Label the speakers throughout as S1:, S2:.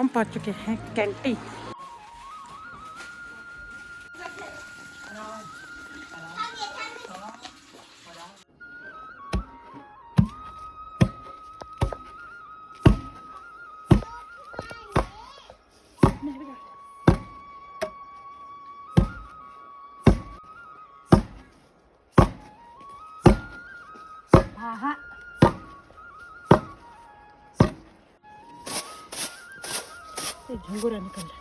S1: हम पहुंच चुके हैं कैंटीन। हाँ झंगोरा निकल रहा है।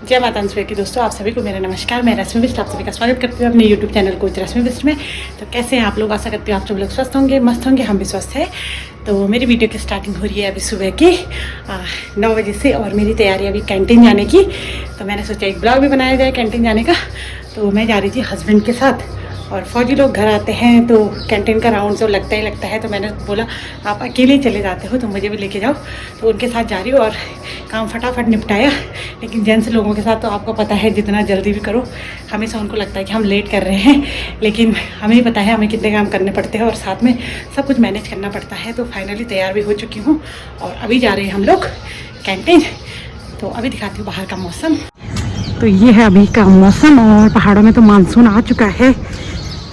S1: जय माता दी की दोस्तों, आप सभी को मेरा नमस्कार। मैं रश्मि बिष्ट आप सभी का स्वागत करती हूँ अपने यूट्यूब चैनल कोच रश्मि बिष्ट में। तो कैसे हैं आप लोग? आशा करती हूँ आप सब लोग स्वस्थ होंगे, मस्त होंगे, हम भी स्वस्थ हैं। तो मेरी वीडियो की स्टार्टिंग हो रही है अभी सुबह की 9 बजे से और मेरी तैयारी अभी कैंटीन जाने की। तो मैंने सोचा एक ब्लॉग भी बनाया जाए कैंटीन जाने का। तो मैं जा रही थी हस्बैंड के साथ और फौजी लोग घर आते हैं तो कैंटीन का राउंड तो लगता ही लगता है। तो मैंने बोला आप अकेले ही चले जाते हो तो मुझे भी लेके जाओ। तो उनके साथ जा रही हूँ और काम फटाफट निपटाया। लेकिन जेंट्स लोगों के साथ तो आपको पता है जितना जल्दी भी करो हमेशा उनको लगता है कि हम लेट कर रहे हैं, लेकिन हमें ही पता है हमें कितने काम करने पड़ते हैं और साथ में सब कुछ मैनेज करना पड़ता है। तो फाइनली तैयार भी हो चुकी हूँ और अभी जा रहे हैं हम लोग कैंटीन। तो अभी दिखाती हूँ बाहर का मौसम। तो ये है अभी का मौसम और पहाड़ों में तो मानसून आ चुका है।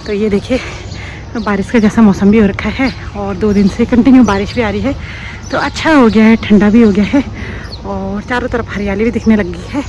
S1: तो ये देखिए बारिश का जैसा मौसम भी हो रखा है और 2 दिन से कंटिन्यू बारिश भी आ रही है। तो अच्छा हो गया है, ठंडा भी हो गया है और चारों तरफ हरियाली भी दिखने लगी है।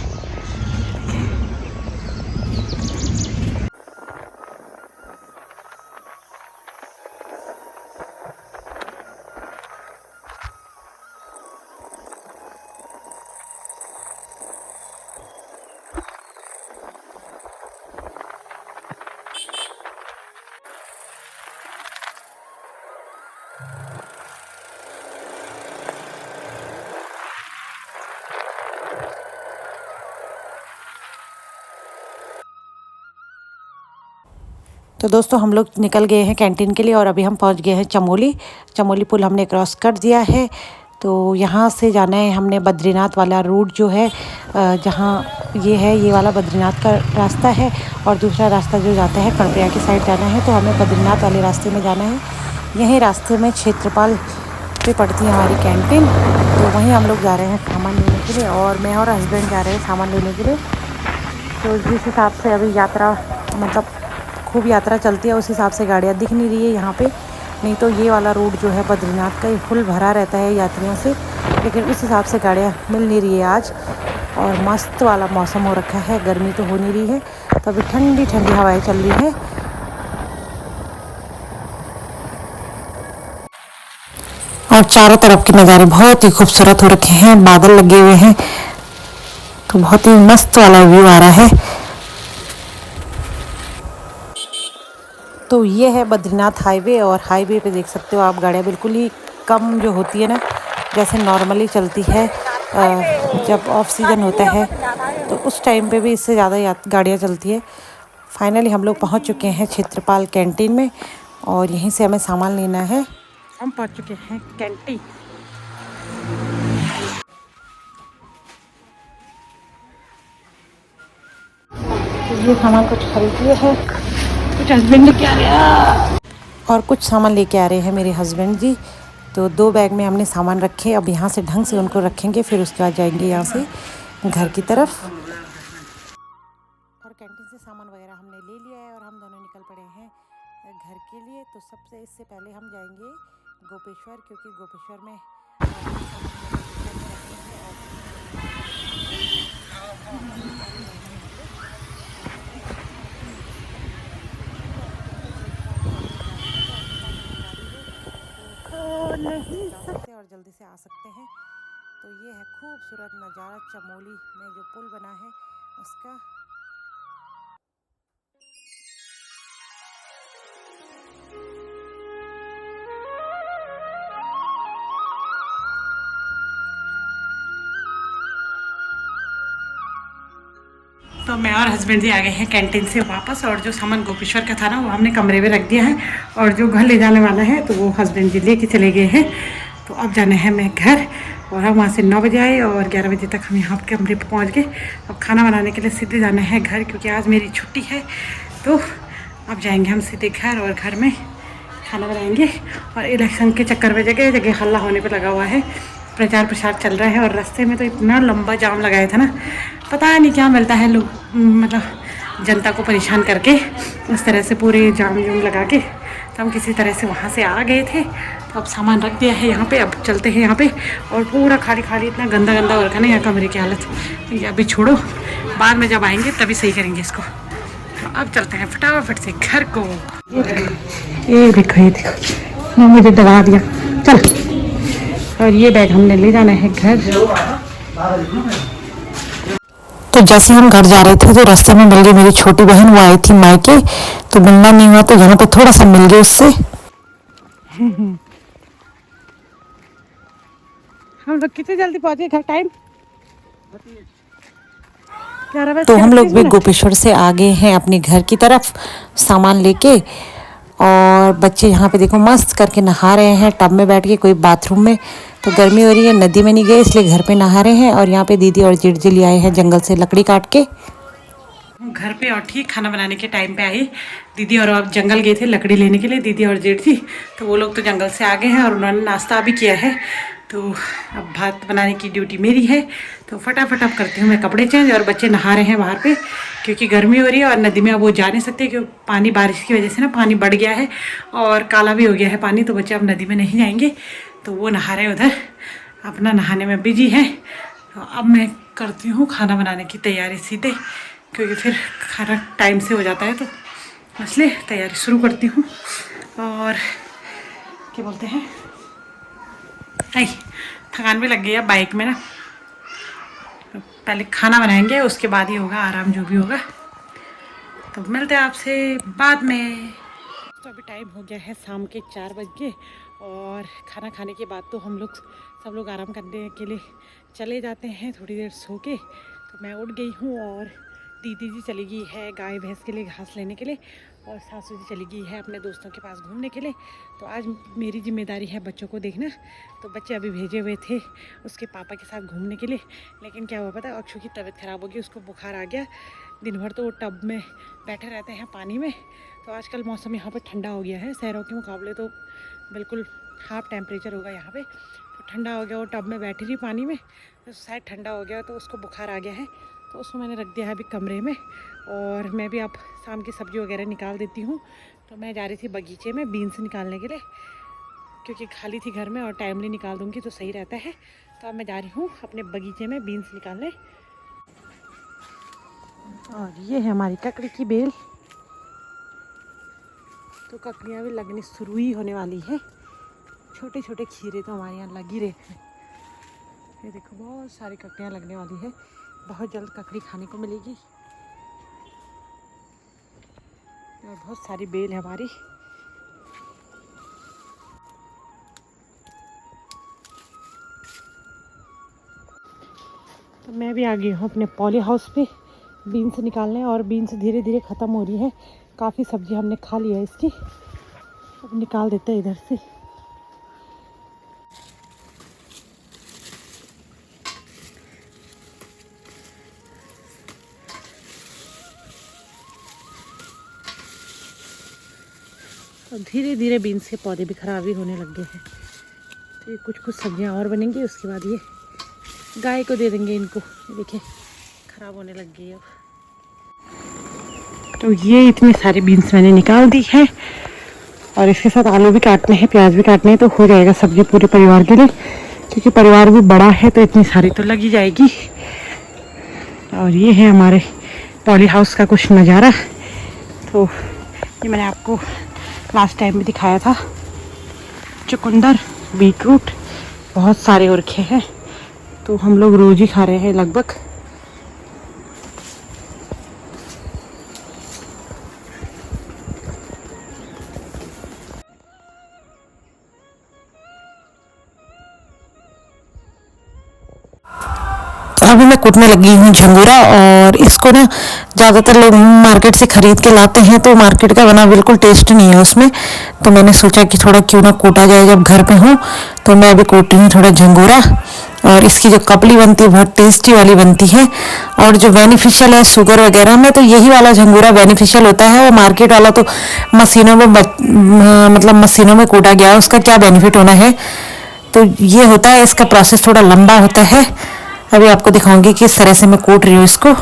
S1: तो दोस्तों हम लोग निकल गए हैं कैंटीन के लिए और अभी हम पहुंच गए हैं चमोली पुल हमने क्रॉस कर दिया है। तो यहाँ से जाना है हमने बद्रीनाथ वाला रूट जो है, जहाँ ये वाला बद्रीनाथ का रास्ता है और दूसरा रास्ता जो जाता है कर्णप्रयाग की साइड जाना है। तो हमें बद्रीनाथ वाले रास्ते में जाना है। यहीं रास्ते में क्षेत्रपाल पे पड़ती है हमारी कैंटीन। तो वहीं हम लोग जा रहे हैं सामान लेने के लिए और मैं और हस्बैंड जा रहे हैं सामान लेने के लिए। तो जिस हिसाब से अभी यात्रा मतलब खूब यात्रा चलती है उस हिसाब से गाड़ियाँ दिख नहीं रही है यहाँ पे। नहीं तो ये वाला रूट जो है बद्रीनाथ का ये फुल भरा रहता है यात्रियों से, लेकिन उस हिसाब से गाड़ियाँ मिल नहीं रही है आज। और मस्त वाला मौसम हो रखा है, गर्मी तो हो नहीं रही है। तो अभी ठंडी ठंडी हवाएं चल रही है और चारों तरफ के नज़ारे बहुत ही खूबसूरत हो रखे हैं, बादल लगे हुए हैं। तो बहुत ही मस्त वाला व्यू आ रहा है। तो ये है बद्रीनाथ हाईवे और हाईवे पे देख सकते हो आप गाड़ियाँ बिल्कुल ही कम जो होती है ना, जैसे नॉर्मली चलती है जब ऑफ सीज़न होता है तो उस टाइम पे भी इससे ज़्यादा गाड़ियाँ चलती है। फाइनली हम लोग पहुंच चुके हैं क्षेत्रपाल कैंटीन में और यहीं से हमें सामान लेना है। हम पहुंच चुके हैं कैंटीन। ये सामान कुछ खरीद लिया है, कुछ हस्बैंड लेके आ रहे और कुछ सामान लेके आ रहे हैं मेरे हस्बैंड जी। तो 2 बैग में हमने सामान रखे, अब यहाँ से ढंग से उनको रखेंगे, फिर उसके बाद जाएंगे यहाँ से घर की तरफ। और कैंटीन से सामान वगैरह हमने ले लिया है और हम दोनों निकल पड़े हैं घर के लिए। तो सबसे इससे पहले हम जाएंगे गोपेश्वर, क्योंकि गोपेश्वर में नहीं सकते और जल्दी से आ सकते हैं। तो ये है खूबसूरत नज़ारा चमोली में जो पुल बना है उसका। तो मैं और हस्बैंड जी आ गए हैं कैंटीन से वापस और जो सामान गोपेश्वर का था ना वो हमने कमरे में रख दिया है और जो घर ले जाने वाला है तो वो हस्बैंड जी लेके चले गए हैं। तो अब जाना है मैं घर और हम वहाँ से 9 बजे आए और 11 बजे तक हम यहाँ कमरे पर पहुँच गए। अब खाना बनाने के लिए सीधे जाना है घर, क्योंकि आज मेरी छुट्टी है। तो अब जाएंगे हम सीधे घर और घर में खाना बनाएंगे। और इलेक्शन के चक्कर में जगह जगह हल्ला होने पे लगा हुआ है, प्रचार प्रसार चल रहा है। और रास्ते में तो इतना लंबा जाम लगाया था ना, पता नहीं क्या मिलता है लोग, मतलब जनता को परेशान करके उस तरह से पूरे जाम लगा के। तो हम किसी तरह से वहाँ से आ गए थे। तो अब सामान रख दिया है यहाँ पे, अब चलते हैं यहाँ पे। और पूरा खाली खाली इतना गंदा गंदा हो रखा ना यहाँ कमरे की हालत। ये अभी छोड़ो, बाद में जब आएंगे तभी सही करेंगे इसको। तो अब चलते हैं फटाफट से घर को। ये देखो मुझे दबा दिया, चल। और ये बैग हमने ले जाना है घर।
S2: तो जैसे हम घर जा रहे थे तो रास्ते में मिल गई मेरी छोटी बहन, वो आई थी मायके, तो मिलना नहीं हुआ, तो यहाँ पे थोड़ा सा मिल गए उससे।
S1: हम लोग कितनी जल्दी पहुंचे घर, टाइम 11 बजे।
S2: तो हम लोग भी गोपेश्वर से आ गए हैं अपने घर की तरफ सामान लेके। और बच्चे यहाँ पे देखो मस्त करके नहा रहे हैं टब में बैठ के, कोई बाथरूम में। तो गर्मी हो रही है, नदी में नहीं गए इसलिए घर पे नहा रहे हैं। और यहाँ पे दीदी और जेठ जी ले आए हैं जंगल से लकड़ी काट के
S1: घर पे। और ठीक खाना बनाने के टाइम पे आई दीदी, और अब जंगल गए थे लकड़ी लेने के लिए दीदी और जेठ जी। तो वो लोग तो जंगल से आ गए हैं और उन्होंने नाश्ता भी किया है। तो अब भात बनाने की ड्यूटी मेरी है। तो फटाफट अब करती हूँ मैं कपड़े चेंज। और बच्चे नहा रहे हैं बाहर पे, क्योंकि गर्मी हो रही है और नदी में अब वो जा नहीं सकते, क्योंकि पानी बारिश की वजह से ना पानी बढ़ गया है और काला भी हो गया है पानी। तो बच्चे अब नदी में नहीं जाएंगे, तो वो नहा रहे उधर, अपना नहाने में बिजी है। तो अब मैं करती हूँ खाना बनाने की तैयारी सीधे, क्योंकि फिर खाना टाइम से हो जाता है। तो इसलिए तैयारी शुरू करती हूँ। और क्या बोलते हैं, नहीं थकान भी लग गई है बाइक में ना। तो पहले खाना बनाएंगे, उसके बाद ही होगा आराम जो भी होगा। तो मिलते हैं आपसे बाद में। तो अभी टाइम हो गया है शाम के 4 बज के। और खाना खाने के बाद तो हम लोग सब लोग आराम करने के लिए चले जाते हैं, थोड़ी देर सो के। तो मैं उठ गई हूँ और दीदी जी चली गई है गाय भैंस के लिए घास लेने के लिए, और सासू जी चली गई है अपने दोस्तों के पास घूमने के लिए। तो आज मेरी जिम्मेदारी है बच्चों को देखना। तो बच्चे अभी भेजे हुए थे उसके पापा के साथ घूमने के लिए, लेकिन क्या हुआ पता है, अक्षु की तबीयत ख़राब हो गई, उसको बुखार आ गया। दिन भर तो वो टब में बैठे रहते हैं पानी में। तो आजकल मौसम यहाँ पर ठंडा हो गया है, शहरों के मुकाबले तो बिल्कुल हाफ टेम्परेचर होगा यहाँ पे। तो ठंडा हो गया, वो टब में बैठी रही पानी में, तो शायद ठंडा हो गया, तो उसको बुखार आ गया है। तो उसको मैंने रख दिया है अभी कमरे में। और मैं भी अब शाम की सब्ज़ी वगैरह निकाल देती हूँ। तो मैं जा रही थी बगीचे में बीन्स निकालने के लिए, क्योंकि खाली थी घर में और टाइमली निकाल दूँगी तो सही रहता है। तो अब मैं जा रही हूँ अपने बगीचे में बीन्स निकालने। और ये है हमारी ककड़ी की बेल। तो ककड़ियाँ भी लगनी शुरू ही होने वाली है, छोटे छोटे खीरे तो हमारे यहाँ लग ही रहे हैं। ये देखो बहुत सारी ककड़ियाँ लगने वाली है, बहुत जल्द ककड़ी खाने को मिलेगी। और बहुत सारी बेल है हमारी। तो मैं भी आ गई हूँ अपने पॉली हाउस पे बीन्स निकालने। और बीन्स धीरे धीरे ख़त्म हो रही है, काफ़ी सब्जी हमने खा ली है इसकी। अब निकाल देते हैं इधर से। और धीरे धीरे बीन्स के पौधे भी ख़राब ही होने लग गए हैं। तो ये कुछ कुछ सब्जियां और बनेंगी, उसके बाद ये गाय को दे देंगे इनको। देखिए ख़राब होने लग गई अब। तो ये इतनी सारी बीन्स मैंने निकाल दी है। और इसके साथ आलू भी काटने हैं, प्याज भी काटने हैं, तो हो जाएगा सब्जी पूरे परिवार के लिए। क्योंकि परिवार भी बड़ा है तो इतनी सारी तो लग ही जाएगी। और ये है हमारे पॉली हाउस का कुछ नज़ारा। तो ये मैंने आपको लास्ट टाइम भी दिखाया था। चुकंदर, बीटरूट बहुत सारे हो रखे हैं, तो हम लोग रोज़ ही खा रहे हैं लगभग।
S2: अभी मैं कूटने लगी हूँ झंगोरा। और इसको ना ज़्यादातर लोग मार्केट से ख़रीद के लाते हैं तो मार्केट का बना बिल्कुल टेस्ट नहीं है उसमें। तो मैंने सोचा कि थोड़ा क्यों ना कूटा जाए, जब घर पे हूँ तो मैं अभी कूटी हूँ थोड़ा झंगोरा। और इसकी जो कपली बनती है बहुत टेस्टी वाली बनती है। और जो बेनिफिशियल है शुगर वगैरह में, तो यही वाला झंगोरा बेनिफिशियल होता है। वो मार्केट वाला तो मशीनों में मतलब मशीनों में कूटा गया, उसका क्या बेनिफिट होना है। तो ये होता है, इसका प्रोसेस थोड़ा लंबा होता है। अभी आपको दिखाऊंगी कि इस तरह से मैं कूट रही हूँ इसको।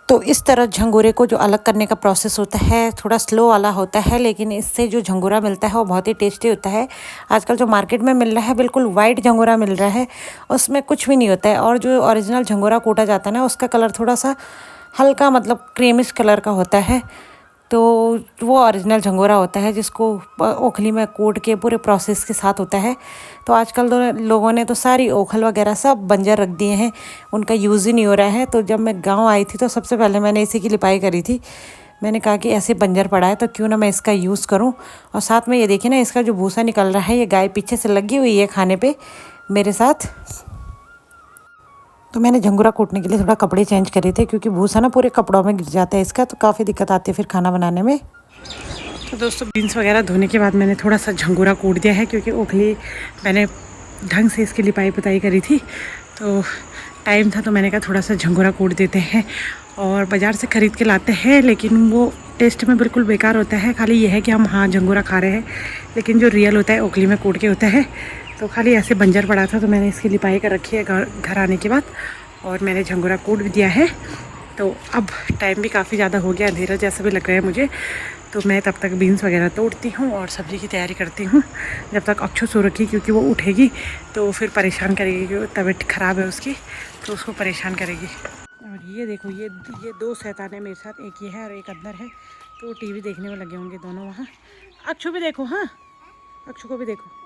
S2: तो इस तरह झंगोरे को जो अलग करने का प्रोसेस होता है थोड़ा स्लो वाला होता है, लेकिन इससे जो झंगोरा मिलता है वो बहुत ही टेस्टी होता है। आजकल जो मार्केट में मिल रहा है बिल्कुल वाइट झंगोरा मिल रहा है, उसमें कुछ भी नहीं होता है। और जो ओरिजिनल झंगोरा कूटा जाता है ना, उसका कलर थोड़ा सा हल्का मतलब क्रीमिश कलर का होता है। तो वो ओरिजिनल झंगोरा होता है जिसको ओखली में कूट के पूरे प्रोसेस के साथ होता है। तो आजकल तो लोगों ने तो सारी ओखल वगैरह सब बंजर रख दिए हैं, उनका यूज़ ही नहीं हो रहा है। तो जब मैं गांव आई थी तो सबसे पहले मैंने इसी की लिपाई करी थी। मैंने कहा कि ऐसे बंजर पड़ा है तो क्यों ना मैं इसका यूज़ करूं। और साथ में ये देखिए ना, इसका जो भूसा निकल रहा है, ये गाय पीछे से लगी हुई है खाने पे मेरे साथ। तो मैंने झंगोरा कूटने के लिए थोड़ा कपड़े चेंज करे थे, क्योंकि भूसा ना पूरे कपड़ों में गिर जाता है इसका, तो काफ़ी दिक्कत आती है फिर खाना बनाने में।
S1: तो दोस्तों बीन्स वगैरह धोने के बाद मैंने थोड़ा सा झंगोरा कूट दिया है, क्योंकि ओखली मैंने ढंग से इसकी लिपाई पुताई करी थी तो टाइम था, तो मैंने कहा थोड़ा सा झंगोरा कूट देते हैं। और बाज़ार से ख़रीद के लाते हैं लेकिन वो टेस्ट में बिल्कुल बेकार होता है। खाली ये है कि हम हाँ झंगोरा खा रहे हैं, लेकिन जो रियल होता है ओखली में कूट के होता है। तो खाली ऐसे बंजर पड़ा था तो मैंने इसकी लिपाई कर रखी है घर आने के बाद, और मैंने झंगोरा कूट भी दिया है। तो अब टाइम भी काफ़ी ज़्यादा हो गया, अंधेरा जैसा भी लग रहा है मुझे। तो मैं तब तक बीन्स वगैरह तोड़ती हूँ और सब्ज़ी की तैयारी करती हूँ, जब तक अक्षु सो रखी, क्योंकि वो उठेगी तो फिर परेशान करेगी, क्योंकि तबीयत ख़राब है उसकी, तो उसको परेशान करेगी। और ये देखो, ये दो शैतान है मेरे साथ, एक ये है और एक अंदर है। तो टीवी देखने में लगे होंगे दोनों वहाँ। अक्षु भी देखो, हाँ अक्षु को भी देखो।